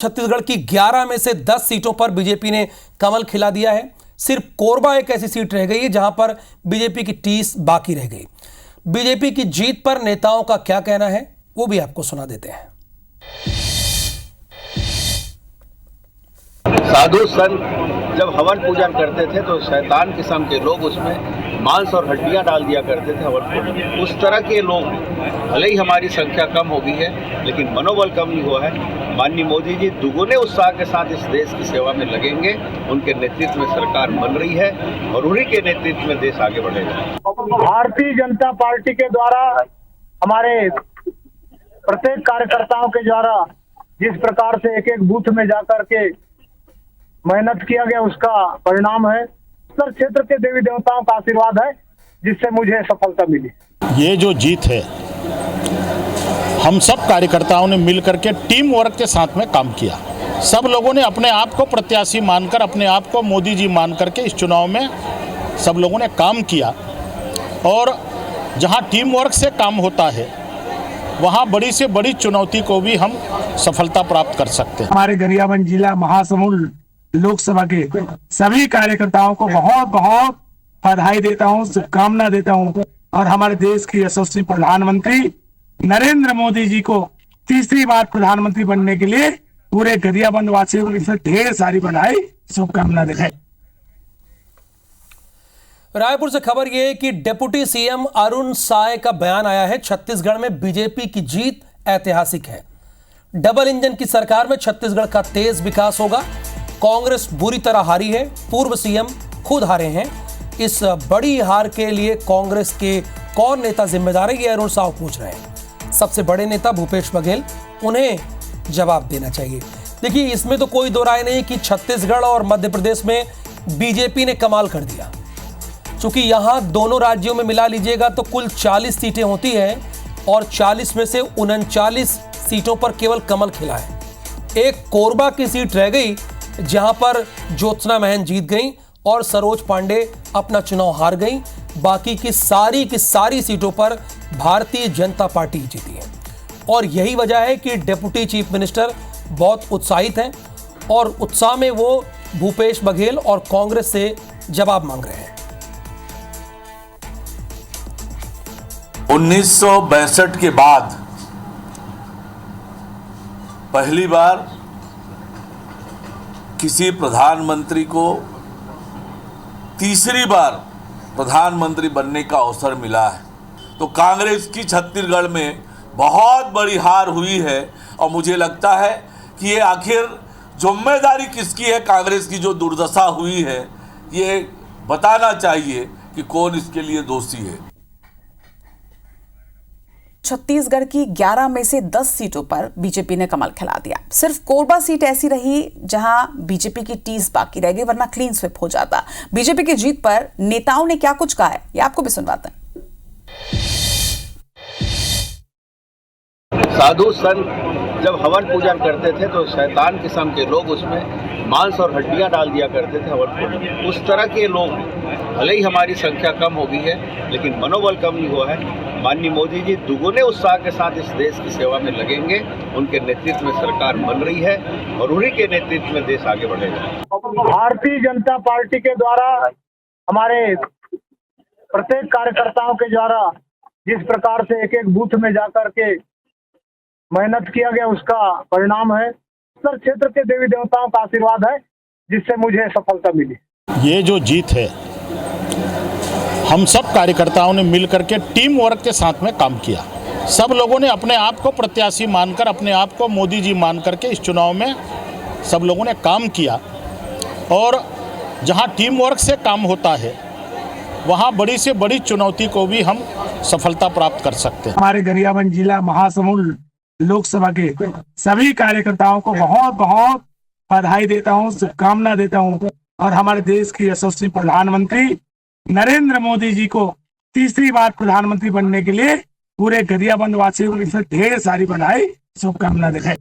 छत्तीसगढ़ की 11 में से 10 सीटों पर बीजेपी ने कमल खिला दिया है। सिर्फ कोरबा एक ऐसी सीट रह गई है जहां पर बीजेपी की टीस बाकी रह गई। बीजेपी की जीत पर नेताओं का क्या कहना है वो भी आपको सुना देते हैं। साधु संत जब हवन पूजन करते थे तो शैतान किस्म के लोग उसमें मांस और हड्डियां डाल दिया करते थे हवन पूजन। उस तरह के लोग भले ही हमारी संख्या कम हो गई है लेकिन मनोबल कम नहीं हुआ है। माननीय मोदी जी दुगुने उत्साह के साथ इस देश की सेवा में लगेंगे। उनके नेतृत्व में सरकार बन रही है और उन्हीं के नेतृत्व में देश आगे बढ़ेगा। भारतीय जनता पार्टी के द्वारा हमारे प्रत्येक कार्यकर्ताओं के द्वारा जिस प्रकार से एक एक बूथ में जाकर के मेहनत किया गया उसका परिणाम है। उत्तर क्षेत्र के देवी देवताओं का आशीर्वाद है जिससे मुझे सफलता मिली। ये जो जीत है हम सब कार्यकर्ताओं ने मिलकर के टीम वर्क के साथ में काम किया। सब लोगों ने अपने आप को प्रत्याशी मानकर, अपने आप को मोदी जी मान करके इस चुनाव में सब लोगों ने काम किया। और जहां टीम वर्क से काम होता है वहां बड़ी से बड़ी चुनौती को भी हम सफलता प्राप्त कर सकते हैं। हमारे गरियाबंद जिला महासमुंद लोकसभा के सभी कार्यकर्ताओं को बहुत बहुत बधाई देता हूं, शुभकामना देता हूं और हमारे देश के यशस्वी प्रधानमंत्री नरेंद्र मोदी जी को तीसरी बार प्रधानमंत्री बनने के लिए पूरे गरियाबंद वासियों को ढेर सारी बधाई, शुभकामना देता हूं। रायपुर से खबर यह है कि डिप्टी सीएम अरुण साय का बयान आया है। छत्तीसगढ़ में बीजेपी की जीत ऐतिहासिक है। डबल इंजन की सरकार में छत्तीसगढ़ का तेज विकास होगा। कांग्रेस बुरी तरह हारी है। पूर्व सीएम खुद हारे हैं। इस बड़ी हार के लिए कांग्रेस के कौन नेता जिम्मेदार है, ये अरुण साव पूछ रहे हैं। सबसे बड़े नेता भूपेश बघेल, उन्हें जवाब देना चाहिए। देखिए, इसमें तो कोई दो राय नहीं कि छत्तीसगढ़ और मध्य प्रदेश में बीजेपी ने कमाल कर दिया। चूंकि यहां दोनों राज्यों में मिला लीजिएगा तो कुल 40 सीटें होती हैं और 40 में से 39 सीटों पर केवल कमल खिला है। एक कोरबा की सीट रह गई जहां पर ज्योत्सना महन जीत गई और सरोज पांडे अपना चुनाव हार गई। बाकी की सारी सीटों पर भारतीय जनता पार्टी जीती है। और यही वजह है कि डिप्टी चीफ मिनिस्टर बहुत उत्साहित हैं और उत्साह में वो भूपेश बघेल और कांग्रेस से जवाब मांग रहे हैं। 1962 के बाद पहली बार किसी प्रधानमंत्री को तीसरी बार प्रधानमंत्री बनने का अवसर मिला है। तो कांग्रेस की छत्तीसगढ़ में बहुत बड़ी हार हुई है और मुझे लगता है कि ये आखिर जिम्मेदारी किसकी है। कांग्रेस की जो दुर्दशा हुई है ये बताना चाहिए कि कौन इसके लिए दोषी है। छत्तीसगढ़ की 11 में से 10 सीटों पर बीजेपी ने कमल खिला दिया। सिर्फ कोरबा सीट ऐसी रही जहां बीजेपी की टीस बाकी रह गई, वरना क्लीन स्वीप हो जाता। बीजेपी की जीत पर नेताओं ने क्या कुछ कहा है ये आपको भी सुनवाते हैं। साधु संत जब हवन पूजन करते थे तो शैतान किस्म के लोग उसमें मांस और हड्डियां डाल दिया करते थे हवन पूजन। उस तरह के लोग भले ही हमारी संख्या कम हो गई है लेकिन मनोबल कम नहीं हुआ है। माननीय मोदी जी दुगुने उत्साह के साथ इस देश की सेवा में लगेंगे। उनके नेतृत्व में सरकार बन रही है और उन्हीं के नेतृत्व में देश आगे बढ़ेगा। भारतीय जनता पार्टी के द्वारा हमारे प्रत्येक कार्यकर्ताओं के द्वारा जिस प्रकार से एक एक बूथ में जाकर के मेहनत किया गया उसका परिणाम है। उत्तर क्षेत्र के देवी देवताओं का आशीर्वाद है जिससे मुझे सफलता मिली। ये जो जीत है हम सब कार्यकर्ताओं ने मिलकर के टीम वर्क के साथ में काम किया। सब लोगों ने अपने आप को प्रत्याशी मानकर, अपने आप को मोदी जी मान करके इस चुनाव में सब लोगों ने काम किया। और जहां टीम वर्क से काम होता है वहां बड़ी से बड़ी चुनौती को भी हम सफलता प्राप्त कर सकते हैं। हमारे गरियाबंद जिला महासमुंद लोकसभा के सभी कार्यकर्ताओं को बहुत बहुत बधाई देता हूं, शुभकामना देता हूं और हमारे देश के यशस्वी प्रधानमंत्री नरेंद्र मोदी जी को तीसरी बार प्रधानमंत्री बनने के लिए पूरे गरियाबंद वासियों को ढेर सारी बधाई, शुभकामना देता हूं।